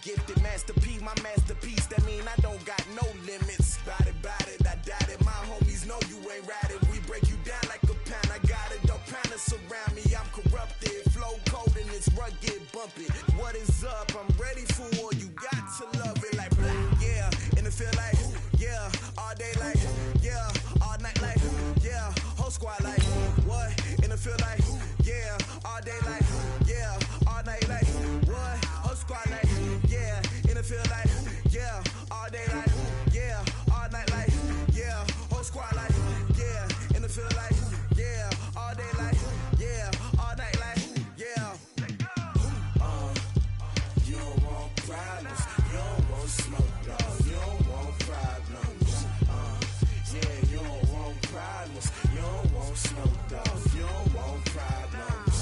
gifted. Master P, my masterpiece. That mean I don't got no limits. Bout it, I doubt it. My homies know you ain't ratted. We break you down like a pound. I got it, don't pound us around me. I'm corrupted. Flow cold and it's rugged, bumpy. What is up? I'm ready for war. You got to love it like blah, yeah. And it feel like, yeah. All day like, yeah. All night like, yeah. Whole squad like, what? And it feel like, yeah. All day like, yeah. All night like, what? Whole squad like, yeah. And it feel like, yeah. All day like, yeah. All night like, yeah. Whole squad like, yeah. And it feel like, yeah. All day like, yeah. All night like, yeah. You don't want problems. You don't want smoke, dog. You don't want problems. Yeah, you don't want problems. You don't want smoke, dog. You don't want problems.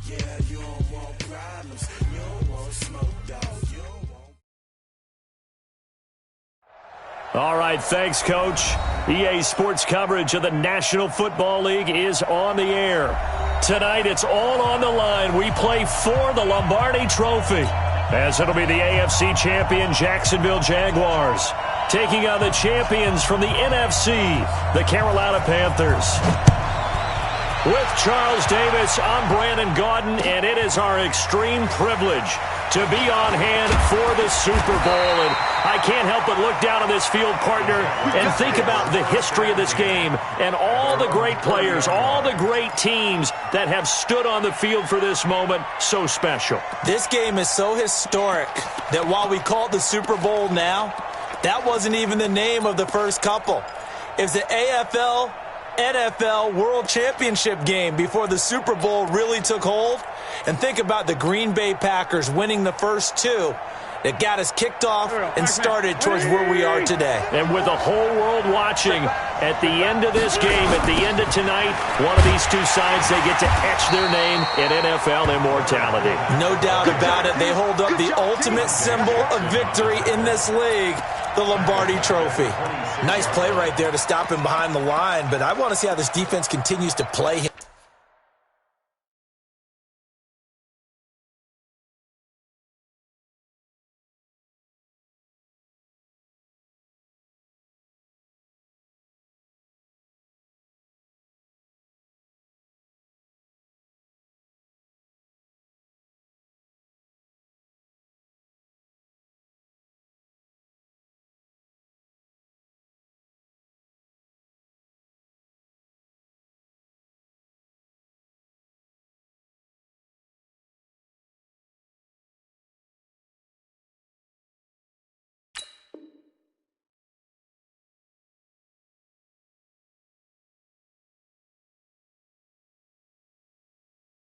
Yeah, you don't want problems. You don't want smoke, dog. You don't want. All right, thanks, Coach. EA Sports coverage of the National Football League is on the air. Tonight, it's all on the line. We play for the Lombardi Trophy, as it'll be the AFC champion Jacksonville Jaguars taking on the champions from the NFC, the Carolina Panthers. With Charles Davis, I'm Brandon Gaudin, and it is our extreme privilege to be on hand for the Super Bowl. And I can't help but look down on this field, partner, and think about the history of this game and all the great players, all the great teams that have stood on the field for this moment. So special. This game is so historic that while we call it the Super Bowl now, that wasn't even the name of the first couple. It was the AFL NFL World Championship game before the Super Bowl really took hold. And think about the Green Bay Packers winning the first two that got us kicked off and started towards where we are today. And with the whole world watching, at the end of this game, at the end of tonight, one of these two sides, they get to etch their name in NFL immortality. No doubt about it. They hold up the ultimate symbol of victory in this league, the Lombardi Trophy. Nice play right there to stop him behind the line, but I want to see how this defense continues to play him.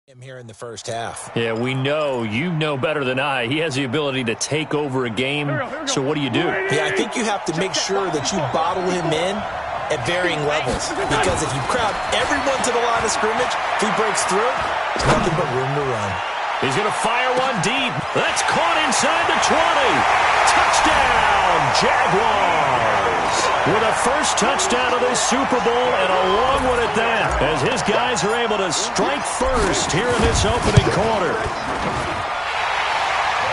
Him here in the first half. Yeah, we know, you know better than I, he has the ability to take over a game. So what do you do? Yeah, I think you have to make sure that you bottle him in at varying levels. Because if you crowd everyone to the line of scrimmage, if he breaks through, there's nothing but room to run. He's going to fire one deep. That's caught inside the 20. Touchdown, Jaguars. With a first touchdown of this Super Bowl, and a long one at that, as his guys are able to strike first here in this opening quarter.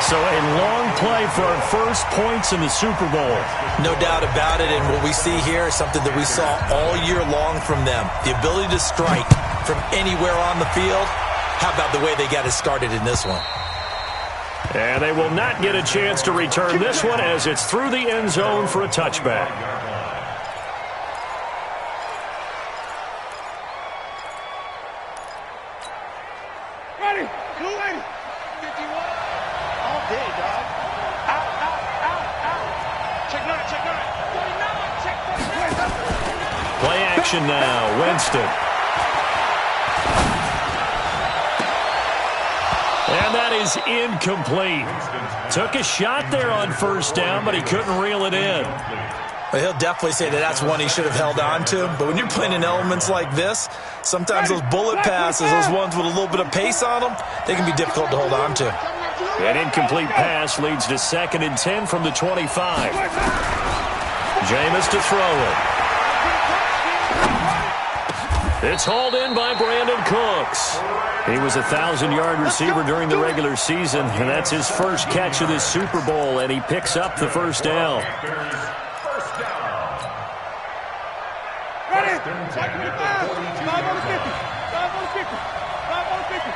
So a long play for our first points in the Super Bowl. No doubt about it, and what we see here is something that we saw all year long from them. The ability to strike from anywhere on the field. How about the way they got it started in this one? And they will not get a chance to return this one as it's through the end zone for a touchback. Ready, go in. 51. All day, dog. Out, out, out, out. Check nine, check nine. 49, check 49. Play action now, Winston. And that is incomplete. Took a shot there on first down, but he couldn't reel it in. Well, he'll definitely say that that's one he should have held on to. But when you're playing in elements like this, sometimes those bullet passes, those ones with a little bit of pace on them, they can be difficult to hold on to. An incomplete pass leads to 2nd and 10 from the 25. Jameis to throw it. It's hauled in by Brandon Cooks. He was a 1,000-yard receiver during the regular season, and that's his first catch of this Super Bowl, and he picks up the first down. Ready? 5 on the 50. 5 on the 50. 5 on the 50. 5 on the 50.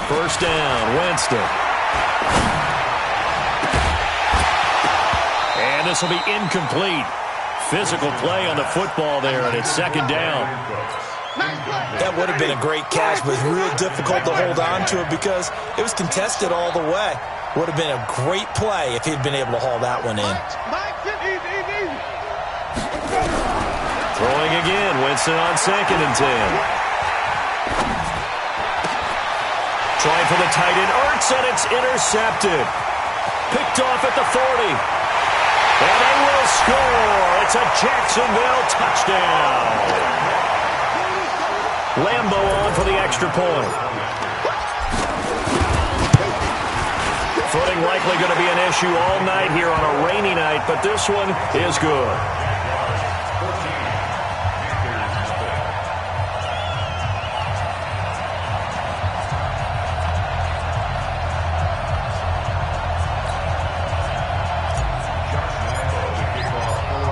First down, Winston. And this will be incomplete. Physical play on the football there, and it's second down. That would have been a great catch, but real difficult to hold on to it because it was contested all the way. Would have been a great play if he'd been able to haul that one in. Throwing again, Winston on 2nd and 10. Trying for the tight end, Ertz, and it's intercepted. Picked off at the 40. And they will score. It's a Jacksonville touchdown. Lambo on for the extra point. Footing likely going to be an issue all night here on a rainy night, but this one is good.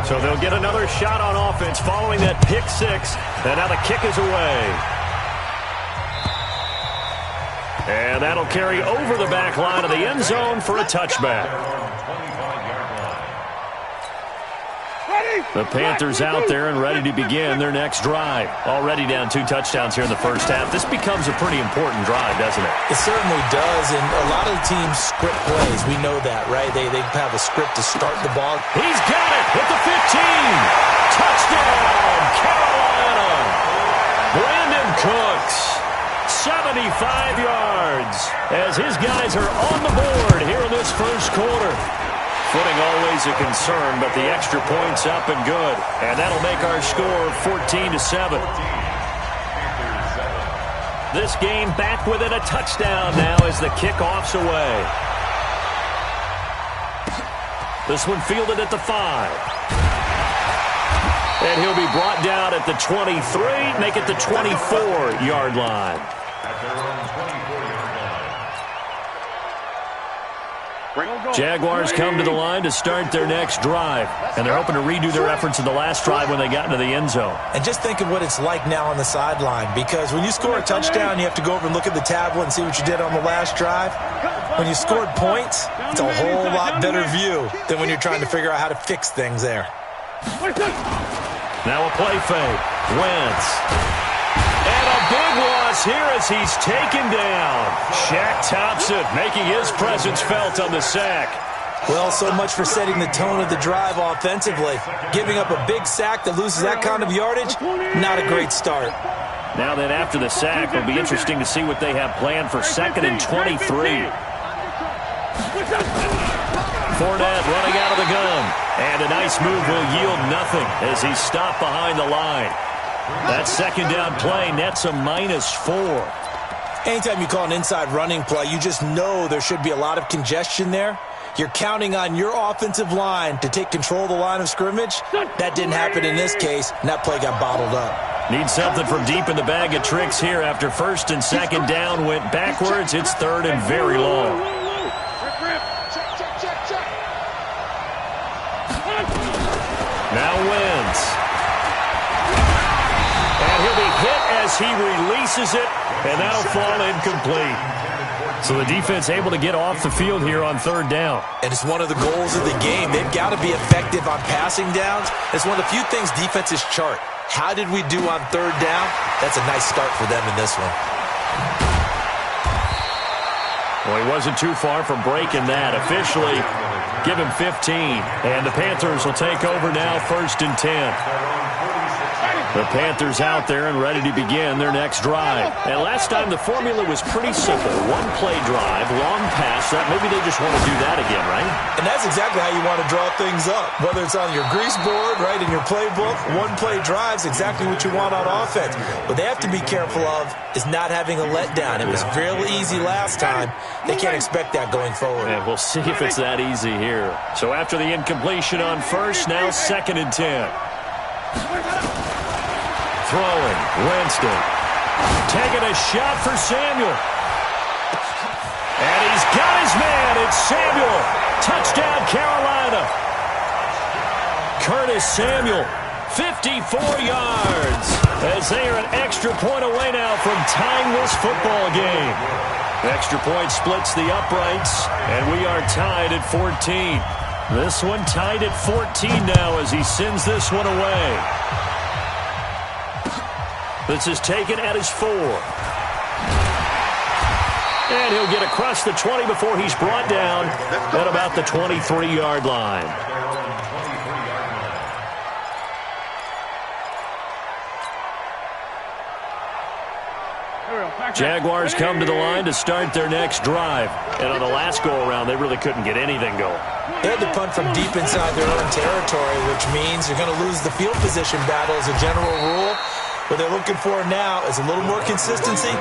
So they'll get another shot on offense following that pick six. And now the kick is away. And that'll carry over the back line of the end zone for a touchback. The Panthers out there and ready to begin their next drive. Already down 2 touchdowns here in the first half. This becomes a pretty important drive, doesn't it? It certainly does, and a lot of the teams script plays. We know that, right? They have a script to start the ball. He's got it at the 15. Touchdown, Carolina. Brandon Cooks, 75 yards, as his guys are on the board here in this first quarter. Footing always a concern, but the extra point's up and good. And that'll make our score 14-7. This game back within a touchdown now as the kickoff's away. This one fielded at the 5. And he'll be brought down at the 23, make it the 24-yard line. Jaguars come to the line to start their next drive, and they're hoping to redo their efforts in the last drive when they got into the end zone. And just think of what it's like now on the sideline, because when you score a touchdown, you have to go over and look at the tablet and see what you did on the last drive. When you scored points, it's a whole lot better view than when you're trying to figure out how to fix things there. Now a play fake. Wentz. And a big loss here as he's taken down. Shaq Thompson making his presence felt on the sack. Well, so much for setting the tone of the drive offensively. Giving up a big sack that loses that kind of yardage, not a great start. Now then, after the sack, it'll be interesting to see what they have planned for 2nd and 23. Fournette running out of the gun. And a nice move will yield nothing as he's stopped behind the line. That second down play nets a -4. Anytime you call an inside running play, you just know there should be a lot of congestion there. You're counting on your offensive line to take control of the line of scrimmage. That didn't happen in this case, and that play got bottled up. Need something from deep in the bag of tricks here after 1st and 2nd down went backwards. It's 3rd and very long. Now Wentz. And he'll be hit as he releases it, and that'll fall incomplete. So the defense able to get off the field here on 3rd down. And it's one of the goals of the game. They've got to be effective on passing downs. It's one of the few things defenses chart. How did we do on 3rd down? That's a nice start for them in this one. Well, he wasn't too far from breaking that. Officially, give him 15. And the Panthers will take over now, 1st and 10. The Panthers out there and ready to begin their next drive. And last time the formula was pretty simple. 1-play drive, long pass. That maybe they just want to do that again, right? And that's exactly how you want to draw things up. Whether it's on your grease board, right, in your playbook, 1-play drive's exactly what you want on offense. What they have to be careful of is not having a letdown. It was real easy last time. They can't expect that going forward. And we'll see if it's that easy here. So after the incompletion on 1st, now 2nd and 10. Throwing, Winston. Taking a shot for Samuel. And he's got his man. It's Samuel. Touchdown, Carolina. Curtis Samuel, 54 yards. As they are an extra point away now from tying this football game. Extra point splits the uprights, and we are tied at 14. This one tied at 14 now as he sends this one away. This is taken at his 4. And he'll get across the 20 before he's brought down at about the 23-yard line. Jaguars come to the line to start their next drive. And on the last go-around, they really couldn't get anything going. They had to punt from deep inside their own territory, which means you're going to lose the field position battle as a general rule. What they're looking for now is a little more consistency,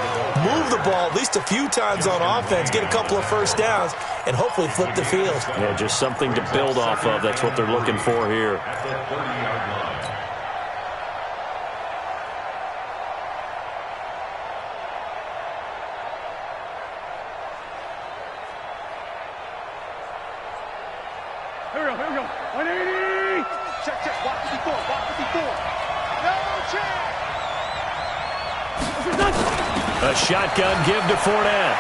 move the ball at least a few times on offense, get a couple of first downs, and hopefully flip the field. Yeah, just something to build off of. That's what they're looking for here. Here we go. 180. Check. Walk 54. No check. A shotgun give to Fournette.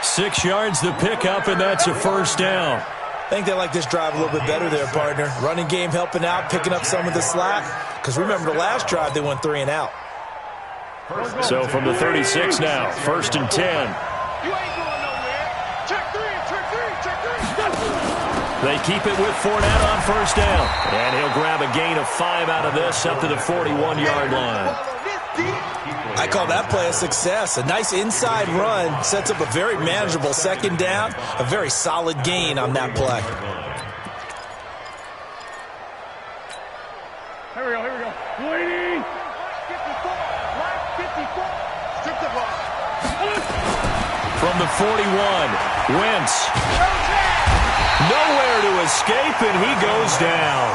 6 yards the pickup, and that's a first down. I think they like this drive a little bit better there, partner. Running game helping out, picking up some of the slack. Because remember the last drive, they went 3 and out. So from the 36 now, 1st and 10. You ain't going nowhere. Check three. They keep it with Fournette on first down. And he'll grab a gain of 5 out of this up to the 41-yard line. I call that play a success. A nice inside run sets up a very manageable second down. A very solid gain on that play. Here we go. 280. 54. Strip the ball. From the 41, Wentz. Nowhere to escape, and he goes down.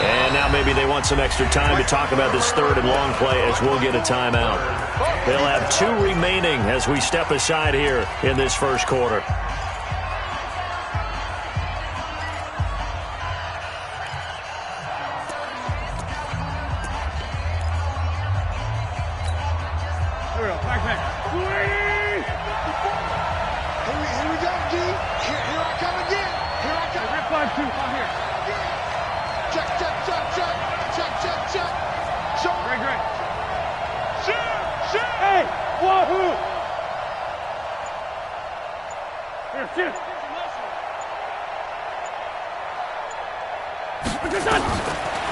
And now maybe they want some extra time to talk about this 3rd and long play as we'll get a timeout. They'll have 2 remaining as we step aside here in this first quarter. Here we go, D. Here I come again. Rip 5-2. Out here. Check. Show. Great. Shoot. Hey, wahoo. Here, shoot.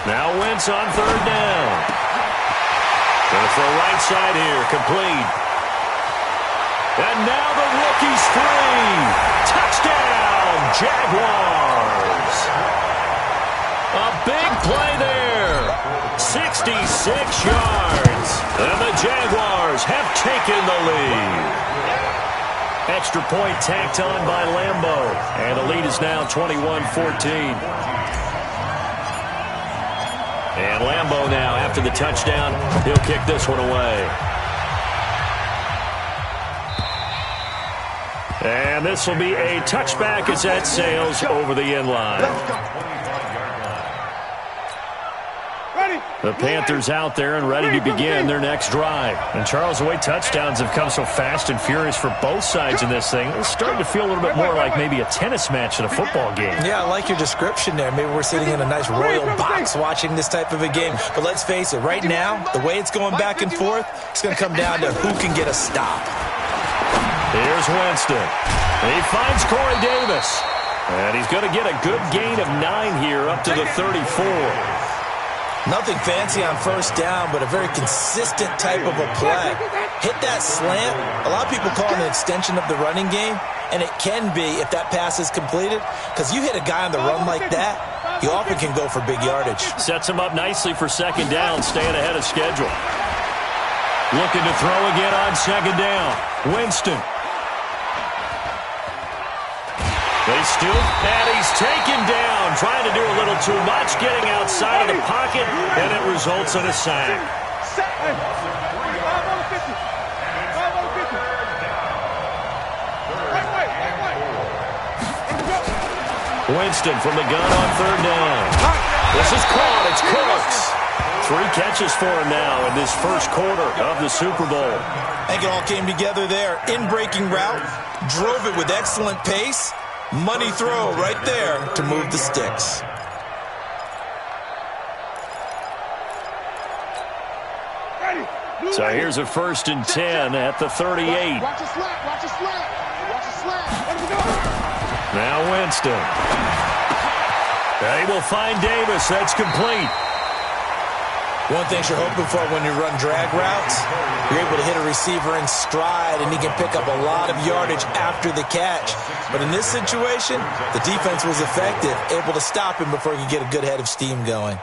Now Wentz on 3rd down. Going to throw right side here, complete. And now the rookie's free. Touchdown, Jaguars. A big play there. 66 yards. And the Jaguars have taken the lead. Extra point tacked on by Lambo. And the lead is now 21-14. And Lambo now, after the touchdown, he'll kick this one away. And this will be a touchback as that sails over the end line. The Panthers out there and ready to begin their next drive. And Charles, the way touchdowns have come so fast and furious for both sides in this thing, it's starting to feel a little bit more like maybe a tennis match than a football game. Yeah, I like your description there. Maybe we're sitting in a nice royal box watching this type of a game. But let's face it, right now, the way it's going back and forth, it's going to come down to who can get a stop. Here's Winston. He finds Corey Davis. And he's going to get a good gain of 9 here up to the 34. Nothing fancy on first down, but a very consistent type of a play. Hit that slant. A lot of people call it an extension of the running game, and it can be if that pass is completed, because you hit a guy on the run like that, you often can go for big yardage. Sets him up nicely for second down, staying ahead of schedule. Looking to throw again on second down. Winston. And he's taken down, trying to do a little too much, getting outside of the pocket, and it results in a sack. Winston from the gun on third down. This is caught. It's Cooks. 3 catches for him now in this first quarter of the Super Bowl. I think it all came together there. In-breaking route, drove it with excellent pace. Money throw right there to move the sticks. So here's a 1st and 10 at the 38. Watch the slap. Watch the slap. Watch the slap. Now Winston. They will find Davis. That's complete. One thing you're hoping for when you run drag routes, you're able to hit a receiver in stride, and he can pick up a lot of yardage after the catch. But in this situation, the defense was effective, able to stop him before he could get a good head of steam going.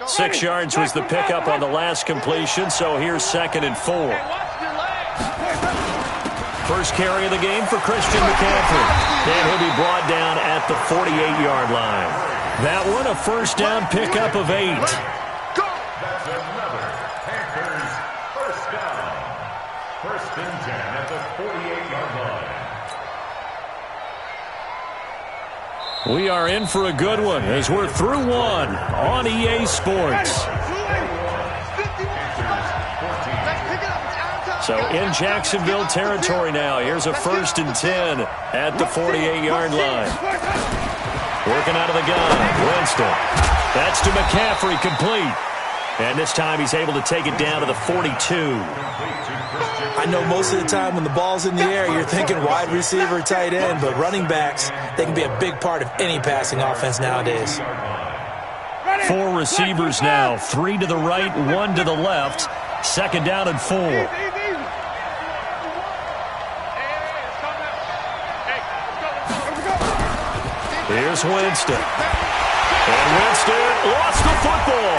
Six yards was the pickup on the last completion, so here's 2nd and 4. First carry of the game for Christian McCaffrey. And he'll be brought down at the 48-yard line. That one, a first down pickup of 8. That's another Panthers first down. 1st and 10 at the 48-yard line. We are in for a good one as we're through one on EA Sports. So in Jacksonville territory now. Here's a 1st and 10 at the 48-yard line. Working out of the gun, Winston. That's to McCaffrey, complete. And this time he's able to take it down to the 42. I know most of the time when the ball's in the air, you're thinking wide receiver, tight end, but running backs, they can be a big part of any passing offense nowadays. 4 receivers now, 3 to the right, 1 to the left. 2nd down and 4. Here's Winston. And Winston lost the football.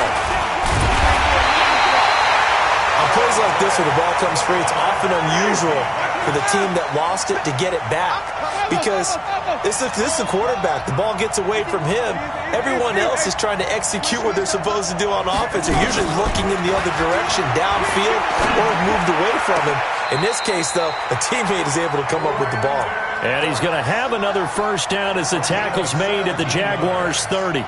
On plays like this where the ball comes free, it's often unusual for the team that lost it to get it back. Because this is the quarterback. The ball gets away from him. Everyone else is trying to execute what they're supposed to do on offense. They're usually looking in the other direction, downfield, or moved away from him. In this case, though, a teammate is able to come up with the ball. And he's going to have another first down as the tackle's made at the Jaguars' 30.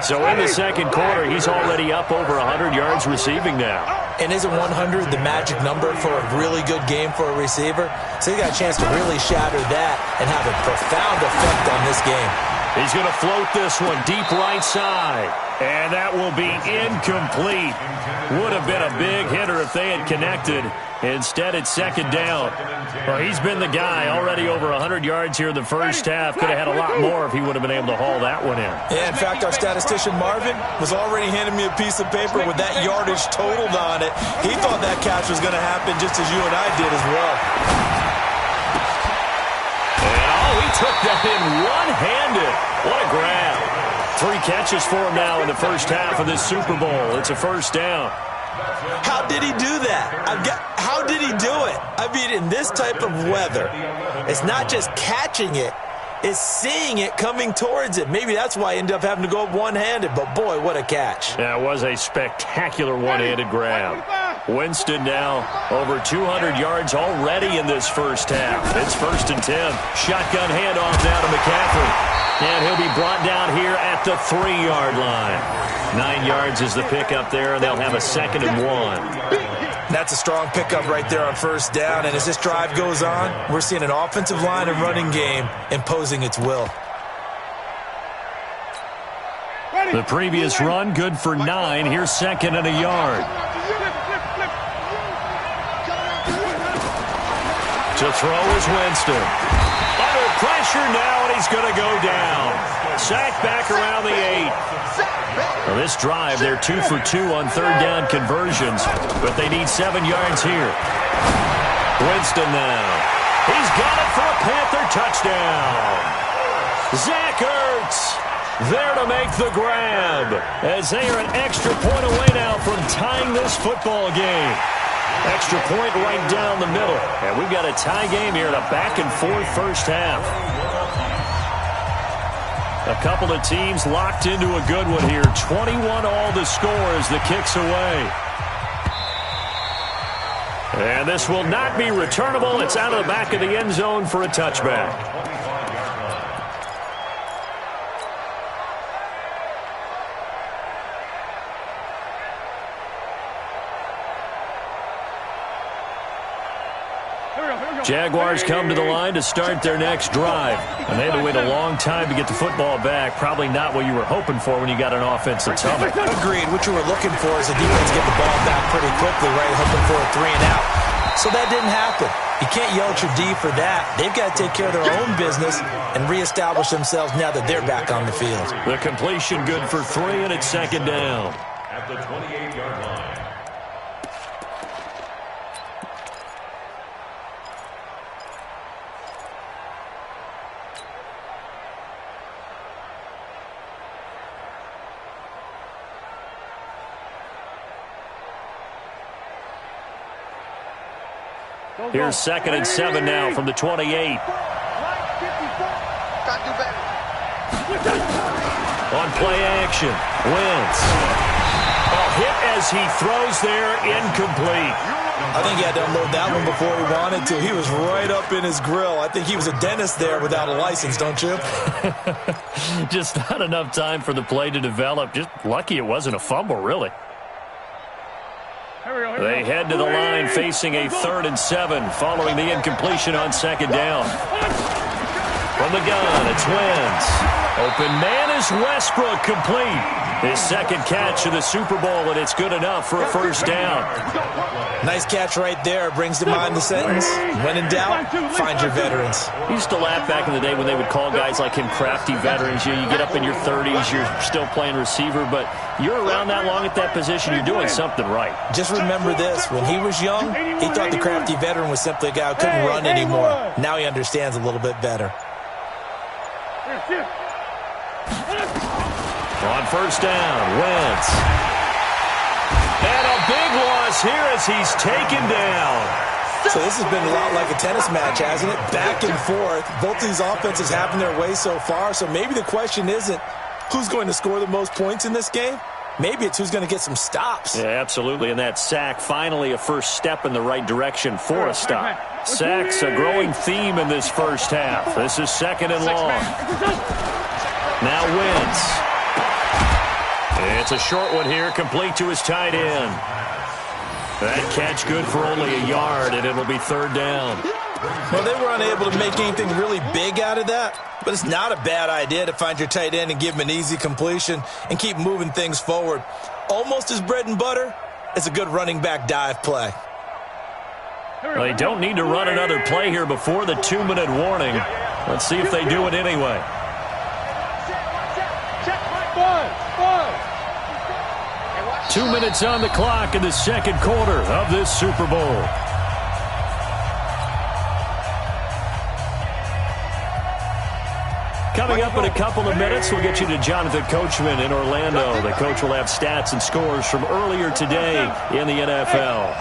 So in the second quarter, he's already up over 100 yards receiving now. And isn't 100 the magic number for a really good game for a receiver? So he got a chance to really shatter that and have a profound effect on this game. He's going to float this one deep right side. And that will be incomplete. Would have been a big hitter if they had connected. Instead, it's 2nd down. Well, he's been the guy already over 100 yards here in the first half. Could have had a lot more if he would have been able to haul that one in. Yeah, in fact, our statistician Marvin was already handing me a piece of paper with that yardage totaled on it. He thought that catch was going to happen just as you and I did as well. And he took that in one-handed. What a grab. 3 catches for him now in the first half of this Super Bowl. It's a first down. How did he do that? How did he do it? I mean, in this type of weather, it's not just catching it, it's seeing it coming towards it. Maybe that's why I ended up having to go up one-handed, but boy, what a catch. That was a spectacular one-handed grab. Winston now over 200 yards already in this first half. It's 1st and 10. Shotgun handoff now to McCaffrey. And he'll be brought down here at the 3-yard line. 9 yards is the pickup there, and they'll have a 2nd and 1. That's a strong pickup right there on first down. And as this drive goes on, we're seeing an offensive line and running game imposing its will. The previous run, good for 9. Here's 2nd and a yard. To throw is Winston. Under pressure now, and he's going to go down. Sacked back around the 8. Well, this drive, they're 2 for 2 on 3rd down conversions, but they need 7 yards here. Winston now. He's got it for a Panther touchdown. Zach Ertz there to make the grab as they are an extra point away now from tying this football game. Extra point right down the middle. And we've got a tie game here in a back-and-forth first half. A couple of teams locked into a good one here. 21 all the score as the kick's away. And this will not be returnable. It's out of the back of the end zone for a touchback. Jaguars come to the line to start their next drive. And they had to wait a long time to get the football back. Probably not what you were hoping for when you got an offensive tunnel. Agreed. What you were looking for is the defense get the ball back pretty quickly, right? Hoping for a 3 and out. So that didn't happen. You can't yell at your D for that. They've got to take care of their own business and reestablish themselves now that they're back on the field. The completion good for 3, and it's second down. At the 28-yard line. Here's 2nd and 7 now from the 28. On play action, Wentz. A hit as he throws there, incomplete. I think he had to unload that one before he wanted to. He was right up in his grill. I think he was a dentist there without a license, don't you? Just not enough time for the play to develop. Just lucky it wasn't a fumble, really. They head to the line facing a 3rd and 7 following the incompletion on 2nd down. From the gun, it's Wentz. Open man is Westbrook, complete. His 2nd catch of the Super Bowl, and it's good enough for a first down. Nice catch right there. Brings to mind the sentence, when in doubt, find your veterans. I used to laugh back in the day when they would call guys like him crafty veterans. You get up in your 30s, you're still playing receiver, but you're around that long at that position, you're doing something right. Just remember this. When he was young, he thought the crafty veteran was simply a guy who couldn't run anymore. Now he understands a little bit better. On first down, Wentz. And a big loss here as he's taken down. So this has been a lot like a tennis match, hasn't it? Back and forth. Both of these offenses having their way so far. So maybe the question isn't who's going to score the most points in this game. Maybe it's who's going to get some stops. Yeah, absolutely. And that sack, finally a first step in the right direction for a stop. Sacks, a growing theme in this first half. This is 2nd and long. Now Wentz. It's a short one here, complete to his tight end. That catch good for only a yard, and it'll be 3rd down. Well, they were unable to make anything really big out of that, but it's not a bad idea to find your tight end and give him an easy completion and keep moving things forward. Almost as bread and butter as a good running back dive play. Well, they don't need to run another play here before the 2-minute warning. Let's see if they do it anyway. 2 minutes on the clock in the 2nd quarter of this Super Bowl. Coming up in a couple of minutes, we'll get you to Jonathan Coachman in Orlando. The coach will have stats and scores from earlier today in the NFL.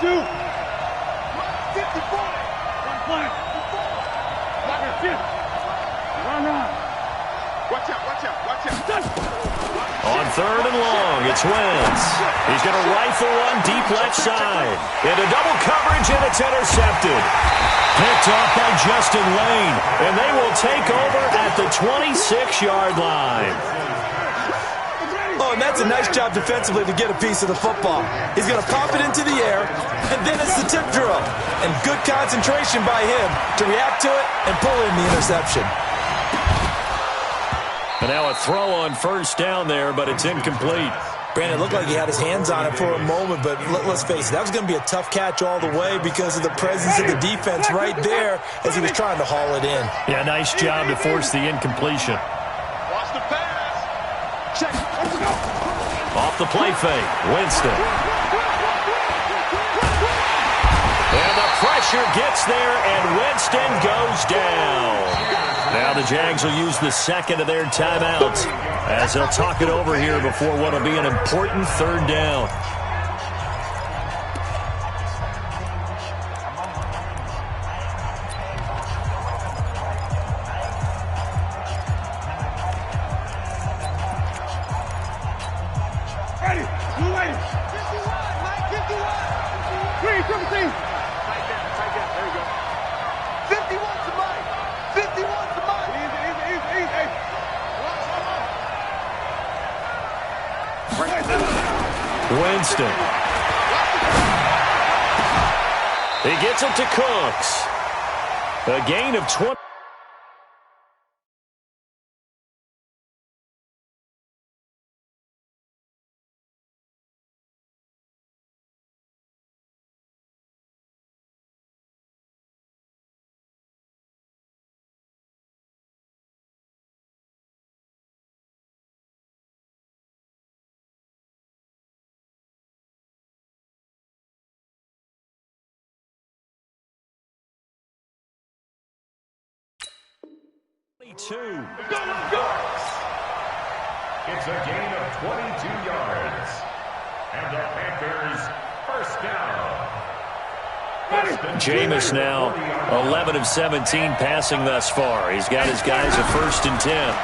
On 3rd and long, it's Wentz. He's going to rifle one deep left side. Into double coverage, and it's intercepted. Picked off by Justin Lane, and they will take over at the 26-yard line. Oh, and that's a nice job defensively to get a piece of the football. He's going to pop it into the air, and then it's the tip drill. And good concentration by him to react to it and pull in the interception. And now a throw on first down there, but it's incomplete. Brandon, it looked like he had his hands on it for a moment, but let's face it, that was going to be a tough catch all the way because of the presence of the defense right there as he was trying to haul it in. Yeah, nice job to force the incompletion. Watch the pass. Check. Let's go. Off the play fake, Winston. And the pressure gets there, and Winston goes down. Now the Jags will use the 2nd of their timeouts as they'll talk it over here before what will be an important 3rd down. Blue lady. 51, Mike, 51. Green, triple team. Tight down, there you go. 51 to Mike. 51 to Mike. Easy. Winston. He gets it to Cooks. A gain of 20. Two. It's a gain of 22 yards. And the Panthers first down. Jameis now 11 of 17 passing thus far. He's got his guys at 1st and 10.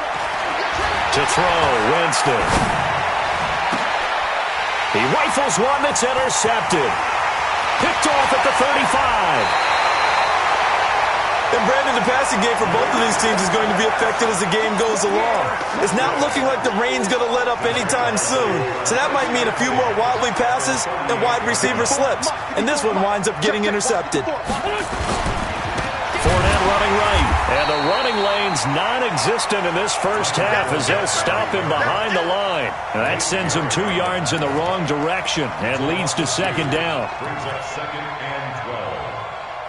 To throw, Winston. He rifles one that's intercepted. Picked off at the 35. And Brandon, the passing game for both of these teams is going to be affected as the game goes along. It's not looking like the rain's going to let up anytime soon. So that might mean a few more wildly passes and wide receiver slips. And this one winds up getting intercepted. Fournette running right. And the running lane's non-existent in this first half as they'll stop him behind the line. And that sends him 2 yards in the wrong direction and leads to second down. Brings up 2nd and 12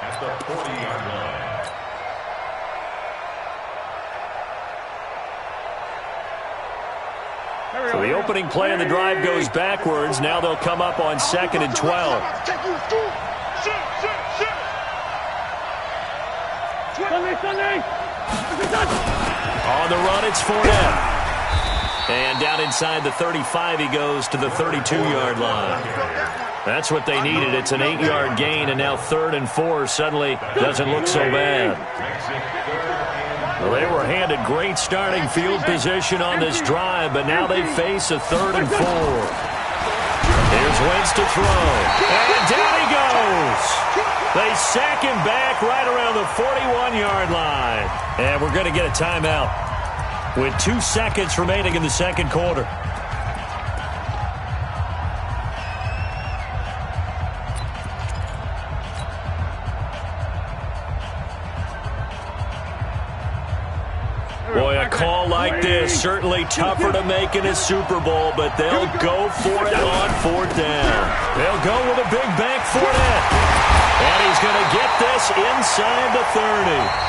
at the 40-yard line. So the opening play of the drive goes backwards. Now they'll come up on 2nd and 12. On the run, it's Fournette. And down inside the 35, he goes to the 32-yard line. That's what they needed. It's an 8-yard gain, and now 3rd and 4 suddenly doesn't look so bad. Well, they were handed great starting field position on this drive, but now they face a 3rd and 4. Here's Wentz to throw. And down he goes. They sack him back right around the 41-yard line. And we're going to get a timeout with 2 seconds remaining in the second quarter. Boy, a call like this, certainly tougher to make in a Super Bowl, but they'll go for it on 4th down. They'll go with a big bank Fournette. And he's going to get this inside the 30.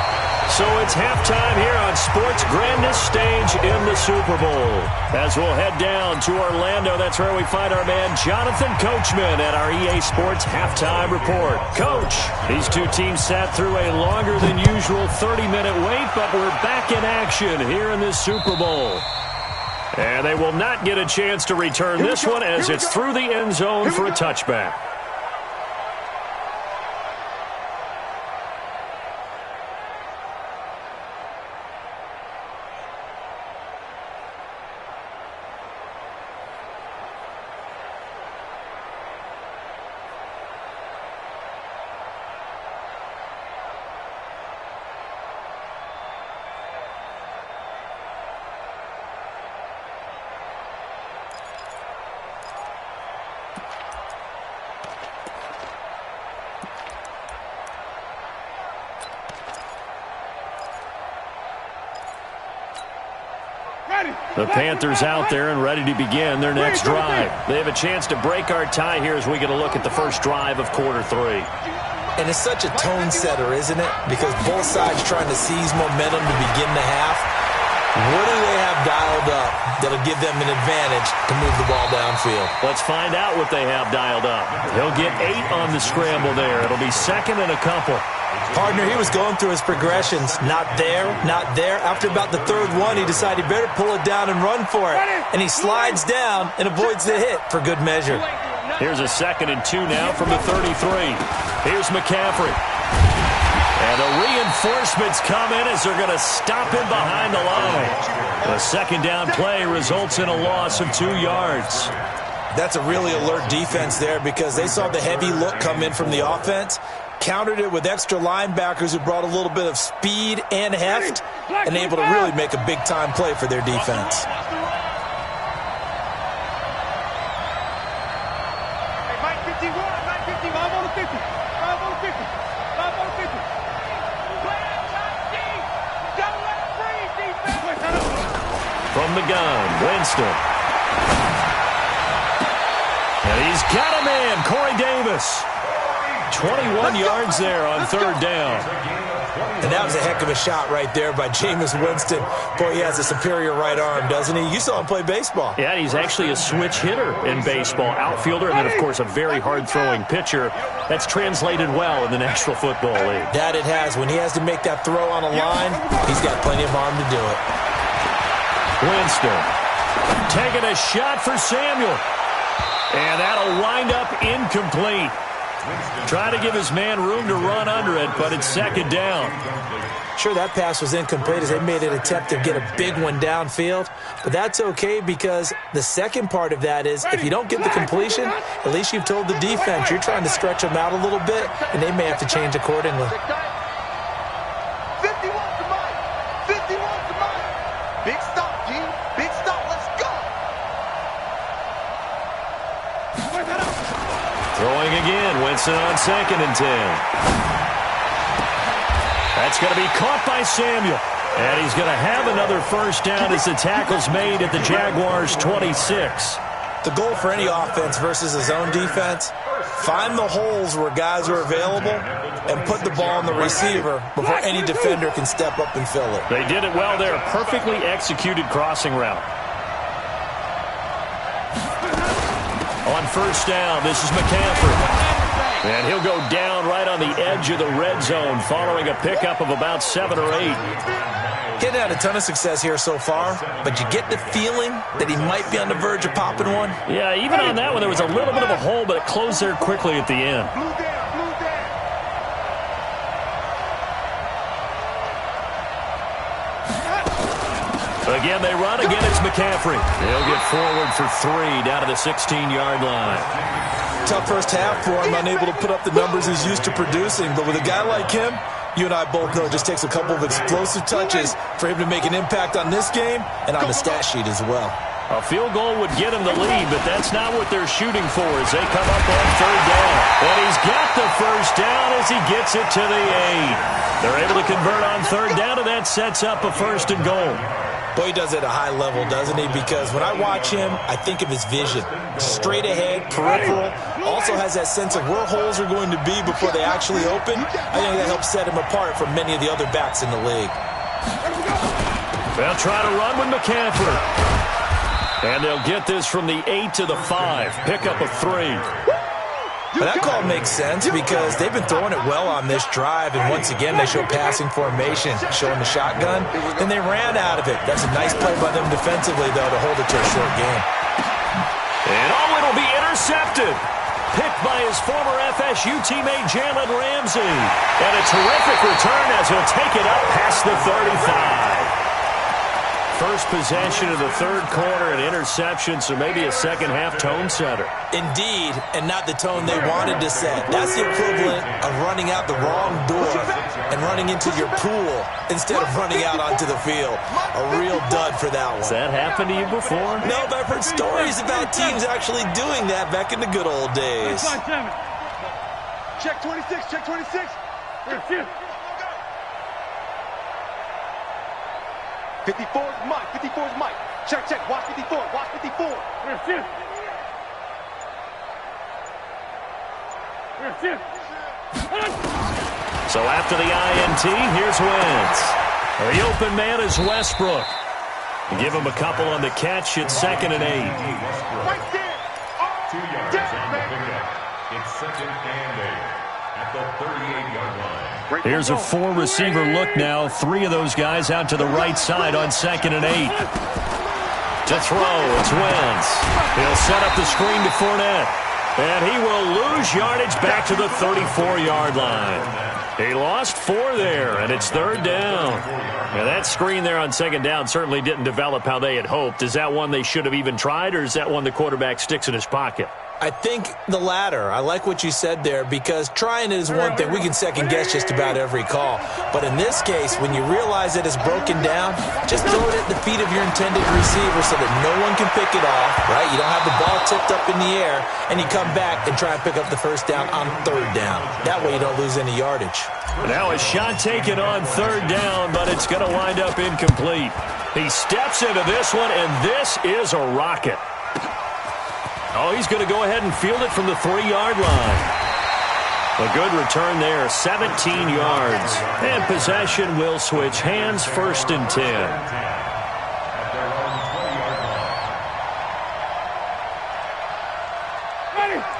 So it's halftime here on sports' grandest stage in the Super Bowl. As we'll head down to Orlando, that's where we find our man Jonathan Coachman at our EA Sports Halftime Report. Coach, these two teams sat through a longer than usual 30-minute wait, but we're back in action here in this Super Bowl. And they will not get a chance to return this one as it's through the end zone for a touchback. The Panthers out there and ready to begin their next drive. They have a chance to break our tie here as we get a look at the first drive of quarter 3. And it's such a tone setter, isn't it? Because both sides trying to seize momentum to begin the half. What do they have dialed up that'll give them an advantage to move the ball downfield? Let's find out what they have dialed up. He'll get 8 on the scramble there. It'll be 2nd and a couple. Partner, he was going through his progressions. Not there, not there. After about the 3rd one, he decided he better pull it down and run for it. And he slides down and avoids the hit for good measure. Here's a 2nd and 2 now from the 33. Here's McCaffrey. And the reinforcements come in as they're going to stop him behind the line. The 2nd down play results in a loss of 2 yards. That's a really alert defense there because they saw the heavy look come in from the offense, countered it with extra linebackers who brought a little bit of speed and heft, and able to really make a big-time play for their defense. From the gun, Winston. And he's got a man, Corey Davis. 21 yards there on third down. And that was a heck of a shot right there by Jameis Winston. Boy, he has a superior right arm, doesn't he? You saw him play baseball. Yeah, he's actually a switch hitter in baseball. Outfielder, and then, of course, a very hard-throwing pitcher. That's translated well in the National Football League. That it has. When he has to make that throw on a line, he's got plenty of arm to do it. Winston taking a shot for Samuel. And that'll wind up incomplete. Try to give his man room to run under it, but it's second down. Sure, that pass was incomplete as they made an attempt to get a big one downfield. But that's okay because the second part of that is if you don't get the completion, at least you've told the defense you're trying to stretch them out a little bit, and they may have to change accordingly. 50 wants the money. 50 wants the money. Big stop, G. Big stop. Let's go. Throwing again, Winston on 2nd and 10. That's going to be caught by Samuel. And he's going to have another first down as the tackle's made at the Jaguars' 26. The goal for any offense versus a zone defense, find the holes where guys are available and put the ball on the receiver before any defender can step up and fill it. They did it well there. Perfectly executed crossing route. On first down, this is McCaffrey. And he'll go down right on the edge of the red zone following a pickup of about 7 or 8. He's had a ton of success here so far, but you get the feeling that he might be on the verge of popping one. Yeah, even on that one, there was a little bit of a hole, but it closed there quickly at the end. Again, they run. Again, it's McCaffrey. He'll get forward for 3 down to the 16-yard line. Tough first half for him, unable to put up the numbers he's used to producing. But with a guy like him, you and I both know it just takes a couple of explosive touches for him to make an impact on this game and on the stat sheet as well. A field goal would get him the lead, but that's not what they're shooting for as they come up on third down. And he's got the first down as he gets it to the 8. They're able to convert on third down, and that sets up a 1st and goal. Boy, he does it at a high level, doesn't he? Because when I watch him, I think of his vision. Straight ahead, peripheral. Also has that sense of where holes are going to be before they actually open. I think that helps set him apart from many of the other backs in the league. They'll try to run with McCaffrey. And they'll get this from the 8 to the 5. Pick up a 3. But that call makes sense because they've been throwing it well on this drive, and once again they show passing formation, showing the shotgun, and they ran out of it. That's a nice play by them defensively, though, to hold it to a short game. And it'll be intercepted. Picked by his former FSU teammate Jalen Ramsey. And a terrific return as he'll take it up past the 35. First possession of the third quarter, an interception, so maybe a second-half tone setter. Indeed, and not the tone they wanted to set. That's the equivalent of running out the wrong door and running into your pool instead of running out onto the field. A real dud for that one. Has that happened to you before? No, but I've heard stories about teams actually doing that back in the good old days. Check 26, check 26. Here. 54 is Mike, 54 is Mike. Check, watch 54, watch 54. So after the INT, here's Wentz. The open man is Westbrook. Give him a couple on the catch. It's 2nd and 8. Right there. 2 yards on the pickup. It's 2nd and 8 at the 38-yard line. Here's a 4-receiver look now. 3 of those guys out to the right side on 2nd and 8. To throw, it's Wentz. He'll set up the screen to Fournette. And he will lose yardage back to the 34-yard line. He lost 4 there, and it's 3rd down. Now, that screen there on 2nd down certainly didn't develop how they had hoped. Is that one they should have even tried, or is that one the quarterback sticks in his pocket? I think the latter. I like what you said there, because trying it is one thing. We can second-guess just about every call. But in this case, when you realize that it's broken down, just throw it at the feet of your intended receiver so that no one can pick it off, right? You don't have the ball tipped up in the air, and you come back and try and pick up the 1st down on 3rd down. That way you don't lose any yardage. Now a shot taken on 3rd down, but it's going to wind up incomplete. He steps into this one, and this is a rocket. Oh, he's going to go ahead and field it from the 3-yard line. A good return there, 17 yards. And possession will switch hands, 1st and 10.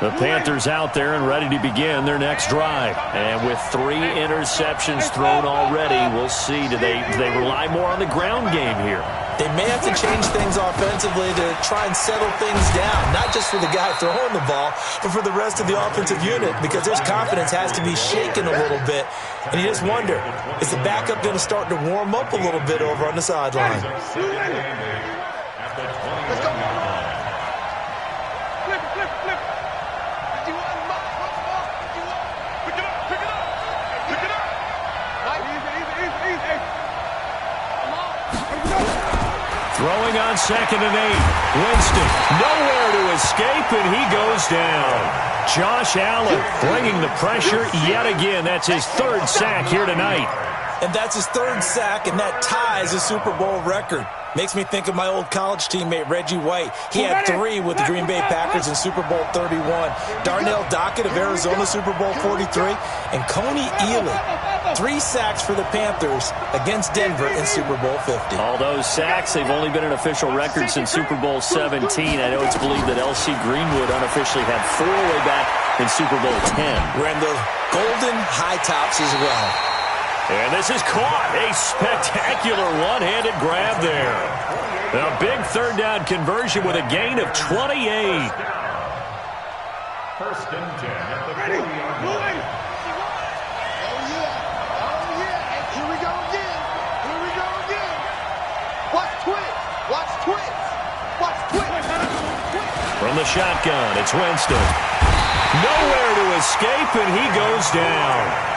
The Panthers out there and ready to begin their next drive. And with 3 interceptions thrown already, we'll see. Do they rely more on the ground game here? They may have to change things offensively to try and settle things down, not just for the guy throwing the ball, but for the rest of the offensive unit, because their confidence has to be shaken a little bit. And you just wonder, is the backup going to start to warm up a little bit over on the sideline? Let's go. Flip. Throwing on 2nd and 8. Winston, nowhere to escape, and he goes down. Josh Allen bringing the pressure yet again. That's his 3rd sack here tonight. And that's his 3rd sack, and that ties a Super Bowl record. Makes me think of my old college teammate, Reggie White. He had 3 with the Green Bay Packers in Super Bowl 31. Darnell Dockett of Arizona, Super Bowl 43. And Coney Ealy, 3 sacks for the Panthers against Denver in Super Bowl 50. All those sacks, they've only been an official record since Super Bowl 17. I know it's believed that L.C. Greenwood unofficially had 4 way back in Super Bowl 10. Wearing those golden high tops as well. And this is caught. A spectacular one-handed grab there. A big 3rd down conversion with a gain of 28. 1st and 10 at the 40-yard line. Here we go again. Watch twits. From the shotgun, it's Winston. Nowhere to escape, and he goes down.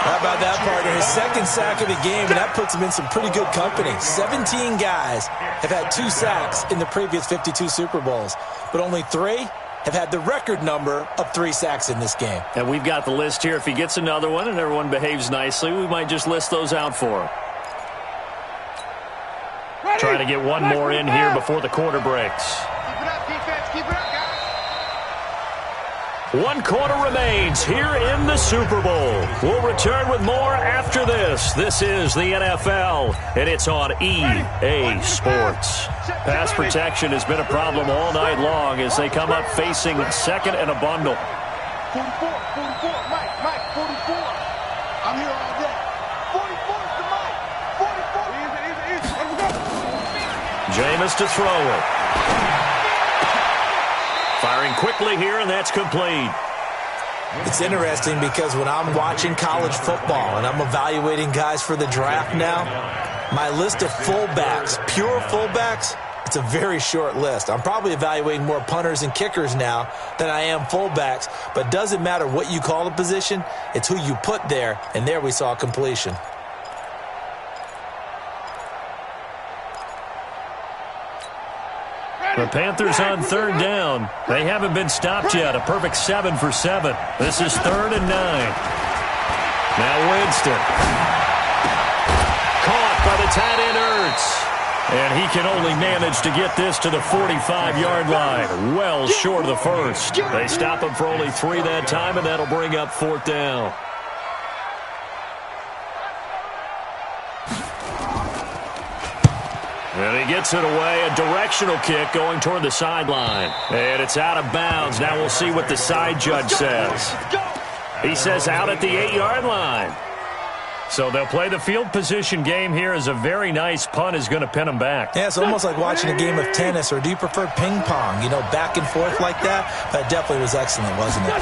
How about that, partner? His 2nd sack of the game, and that puts him in some pretty good company. 17 guys have had 2 sacks in the previous 52 Super Bowls, but only 3 have had the record number of 3 sacks in this game. And we've got the list here. If he gets another one and everyone behaves nicely, we might just list those out for him. Trying to get one more in here before the quarter breaks. Keep it up, defense. Keep it up, guys. 1 quarter remains here in the Super Bowl. We'll return with more after this. This is the NFL, and it's on EA Sports. Pass protection has been a problem all night long as they come up facing 2nd and a bundle. 44, Mike, 44. I'm here all day. 44 is the Mike. 44. Easy. Jameis to throw it. Firing quickly here, and that's complete. It's interesting because when I'm watching college football and I'm evaluating guys for the draft now, my list of fullbacks, pure fullbacks, it's a very short list. I'm probably evaluating more punters and kickers now than I am fullbacks, but it doesn't matter what you call the position, it's who you put there, and there we saw completion. The Panthers on 3rd down. They haven't been stopped yet. A perfect 7 for 7. This is 3rd and 9. Now Winston. Caught by the tight end Ertz. And he can only manage to get this to the 45-yard line. Well short of the 1st. They stop him for only 3 that time, and that'll bring up 4th down. And he gets it away, a directional kick going toward the sideline. And it's out of bounds. Now we'll see what the side judge says. He says out at the 8-yard line. So they'll play the field position game here as a very nice punt is going to pin them back. Yeah, it's almost like watching a game of tennis, or do you prefer ping pong? You know, back and forth like that? That definitely was excellent, wasn't it?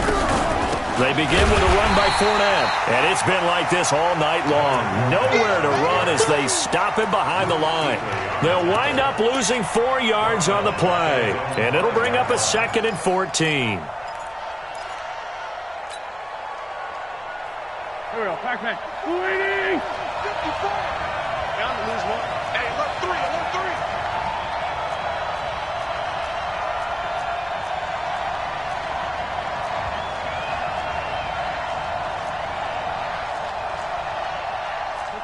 They begin with a run by Fournette, and it's been like this all night long. Nowhere to run as they stop him behind the line. They'll wind up losing 4 yards on the play, and it'll bring up a 2nd and 14. Here we go, pack. Waiting! 54! Down to lose 1. Hey, look, 3, I want 3!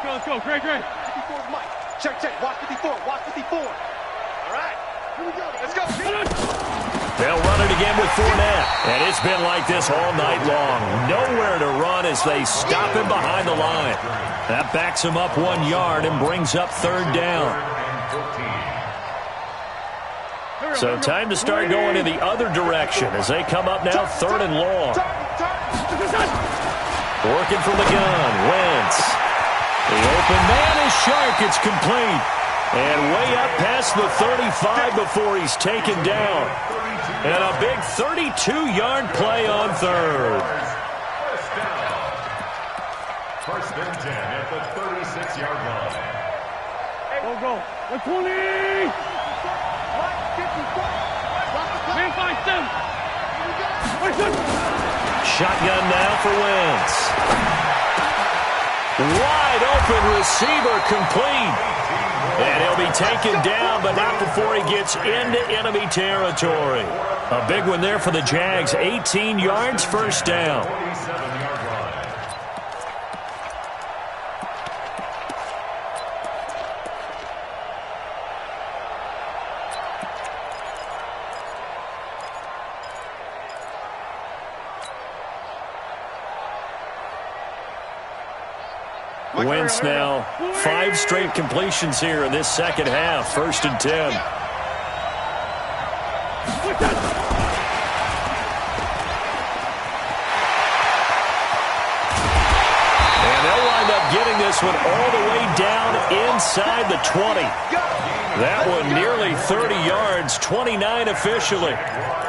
Let's go, Great. 54 is Mike. Check, watch 54, watch 54. All right, here we go, let's go. They'll run it again with Fournette, and it's been like this all night long. Nowhere to run as they stop him behind the line. That backs him up 1 yard and brings up 3rd down. So time to start going in the other direction as they come up now 3rd and long. Working from the gun, Wentz. The open man is Shark. It's complete. And way up past the 35 before he's taken down. And a big 32-yard play on 3rd. First and 10 at the 36-yard line. Go. 20! Man, 5-7. Shotgun now for Wentz. Wide open receiver complete. And he'll be taken down, but not before he gets into enemy territory. A big one there for the Jags. 18 yards, 1st down. 47-yard line. Wentz now 5 straight completions here in this second half. 1st and 10. And they'll wind up getting this one all the way down inside the 20. That one nearly 30 yards, 29 officially.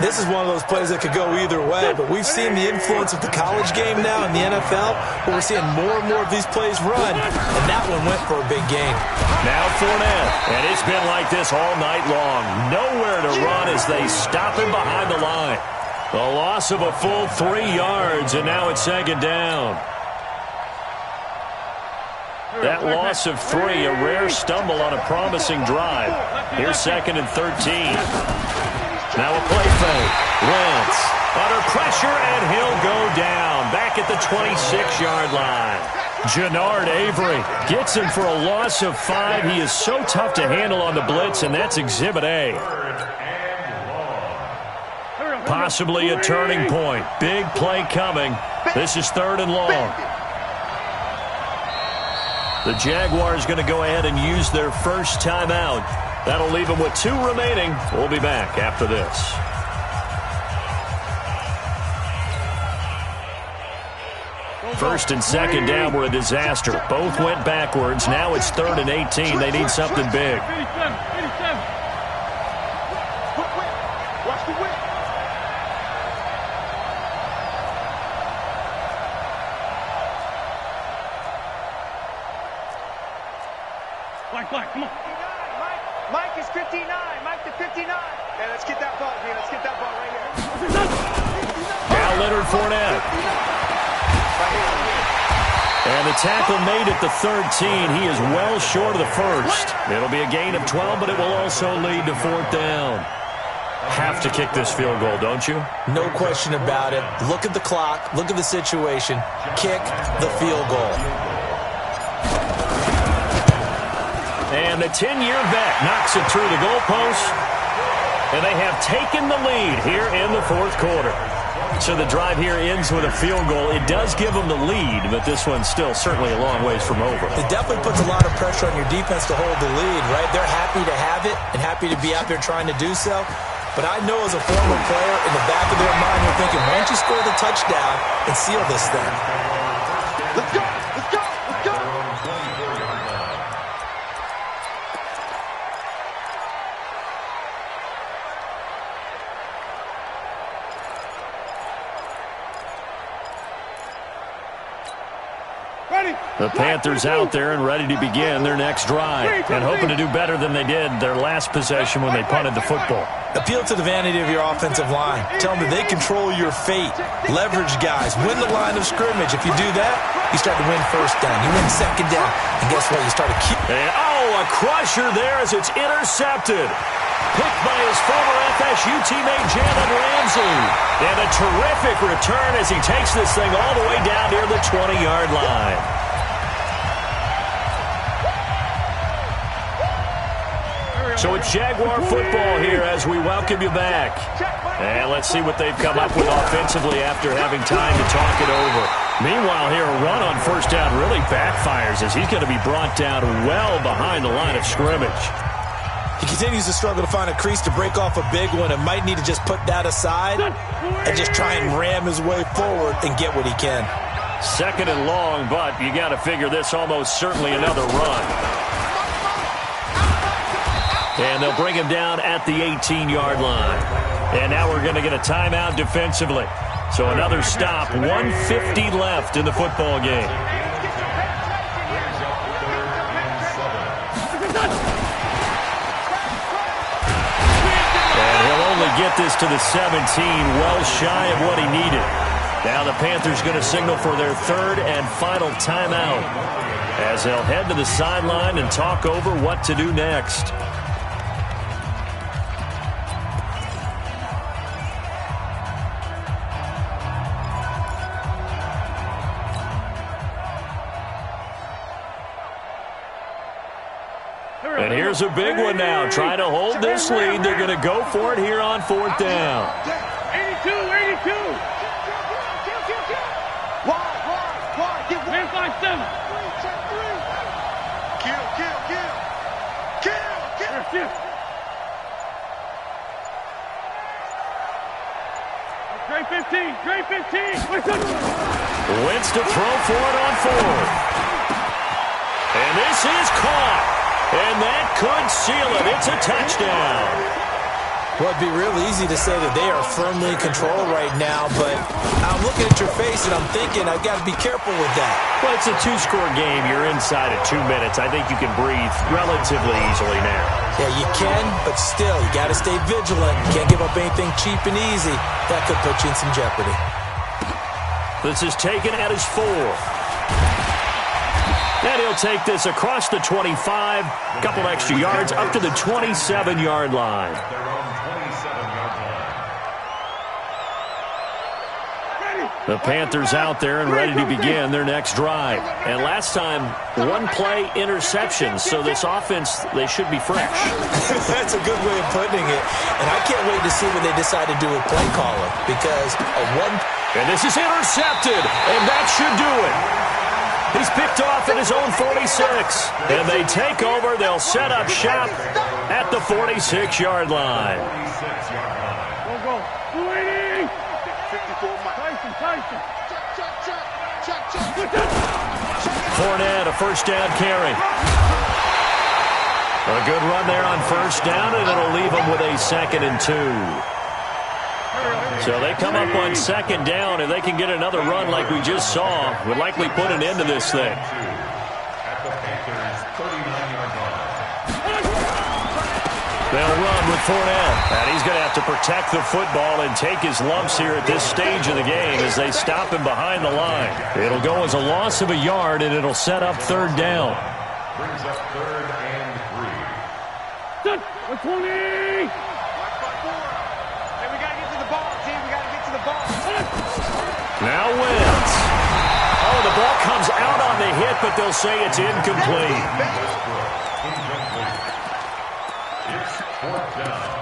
This is one of those plays that could go either way, but we've seen the influence of the college game now in the NFL, where we're seeing more and more of these plays run, and that one went for a big gain. Now Fournette, and it's been like this all night long. Nowhere to run as they stop him behind the line. The loss of a full 3 yards, and now it's 2nd down. That loss of 3, a rare stumble on a promising drive. Here's 2nd and 13. Now a play fake. Wentz under pressure, and he'll go down. Back at the 26-yard line. Jennard Avery gets him for a loss of 5. He is so tough to handle on the blitz, and that's Exhibit A. Possibly a turning point. Big play coming. This is 3rd and long. The Jaguars going to go ahead and use their first timeout. That'll leave them with 2 remaining. We'll be back after this. First and 2nd down were a disaster. Both went backwards. Now it's 3rd and 18. They need something big. Watch the whip. Black, come on. Mike is 59. Mike to 59. Hey, let's get that ball, man. Let's get that ball right here. Now Leonard Fournette. And the tackle made at the 13. He is well short of the first. It'll be a gain of 12, but it will also lead to 4th down. Have to kick this field goal, don't you? No question about it. Look at the clock. Look at the situation. Kick the field goal. And the 10-year vet knocks it through the goalpost. And they have taken the lead here in the 4th quarter. So the drive here ends with a field goal. It does give them the lead, but this one's still certainly a long ways from over. It definitely puts a lot of pressure on your defense to hold the lead, right? They're happy to have it and happy to be out there trying to do so. But I know as a former player, in the back of their mind, they're thinking, why don't you score the touchdown and seal this thing? Let's go. Let's go. Let's go. The Panthers out there and ready to begin their next drive and hoping to do better than they did their last possession when they punted the football. Appeal to the vanity of your offensive line. Tell them that they control your fate. Leverage guys. Win the line of scrimmage. If you do that, you start to win first down. You win second down. And guess what? You start to keep. And, a crusher there as it's intercepted. Picked by his former FSU teammate Jalen Ramsey. And a terrific return as he takes this thing all the way down near the 20-yard line. So it's Jaguar football here as we welcome you back. And let's see what they've come up with offensively after having time to talk it over. Meanwhile here, a run on first down really backfires as he's going to be brought down well behind the line of scrimmage. He continues to struggle to find a crease to break off a big one and might need to just put that aside and just try and ram his way forward and get what he can. Second and long, but you got to figure this almost certainly another run. And they'll bring him down at the 18-yard line. And now we're going to get a timeout defensively. So another stop, 1:50 left in the football game. And he'll only get this to the 17, well shy of what he needed. Now the Panthers going to signal for their third and final timeout as they'll head to the sideline and talk over what to do next. And here's a big one now. Trying to hold this lead. They're going to go for it here on fourth down. 82. Wide. Get 157. Kill. Great 15. Wentz to throw for it on fourth. And this is caught. And that could seal it. It's a touchdown. Well, it'd be real easy to say that they are firmly in control right now, but I'm looking at your face and I'm thinking I've got to be careful with that. Well, it's a two-score game. You're inside of 2 minutes. I think you can breathe relatively easily now. Yeah, you can, but still, you got to stay vigilant. You can't give up anything cheap and easy. That could put you in some jeopardy. This is taken at his 4. And he'll take this across the 25, a couple extra yards, up to the 27-yard line. The Panthers out there and ready to begin their next drive. And last time, one-play interception, so this offense, they should be fresh. That's a good way of putting it. And I can't wait to see what they decide to do with play calling, because a one... And this is intercepted, and that should do it. He's picked off at his own 46. And they take over. They'll set up shop at the 46-yard line. Go. 280. 54. Tyson. Fournette, a first down carry. A good run there on first down, and it'll leave them with a 2nd and 2. So they come up on second down, and they can get another run like we just saw. Would likely put an end to this thing. They'll run with Fournette. And he's going to have to protect the football and take his lumps here at this stage of the game as they stop him behind the line. It'll go as a loss of a yard, and it'll set up third down. Brings up 3rd and 120. Now Wentz. Oh, the ball comes out on the hit, but they'll say it's incomplete. It's 4th down.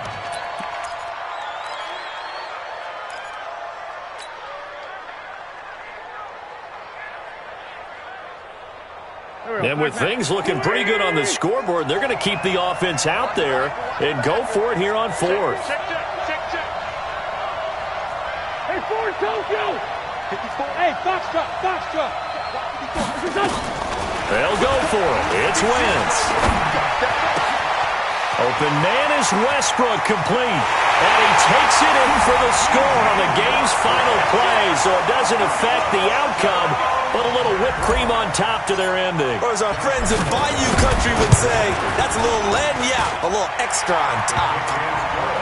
And with things looking pretty good on the scoreboard, they're going to keep the offense out there and go for it here on fourth. Check. Hey, Ford, Tokyo. 54. Hey, Foxtrot. They'll go for it. It's Wentz. Open man is Westbrook, complete. And he takes it in for the score on the game's final play, so it doesn't affect the outcome, but a little whipped cream on top to their ending. Or as our friends in Bayou Country would say, that's a little lagniappe, a little extra on top.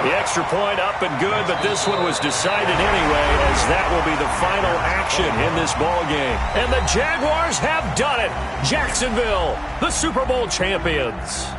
The extra point up and good, but this one was decided anyway, as that will be the final action in this ball game. And the Jaguars have done it. Jacksonville, the Super Bowl champions.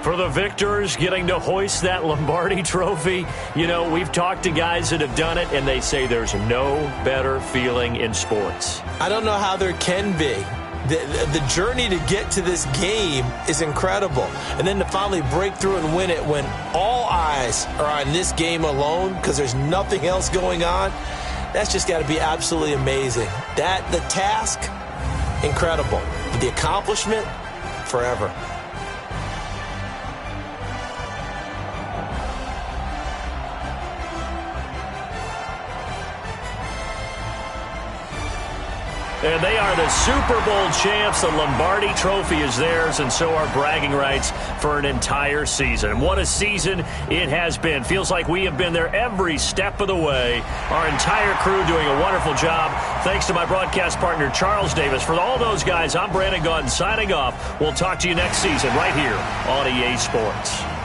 For the victors, getting to hoist that Lombardi trophy, you know, we've talked to guys that have done it, and they say there's no better feeling in sports. I don't know how there can be. The journey to get to this game is incredible. And then to finally break through and win it when all eyes are on this game alone because there's nothing else going on, that's just got to be absolutely amazing. The task, incredible. The accomplishment, forever. And they are the Super Bowl champs. The Lombardi trophy is theirs, and so are bragging rights for an entire season. What a season it has been. Feels like we have been there every step of the way. Our entire crew doing a wonderful job. Thanks to my broadcast partner, Charles Davis. For all those guys, I'm Brandon Gaudin signing off. We'll talk to you next season right here on EA Sports.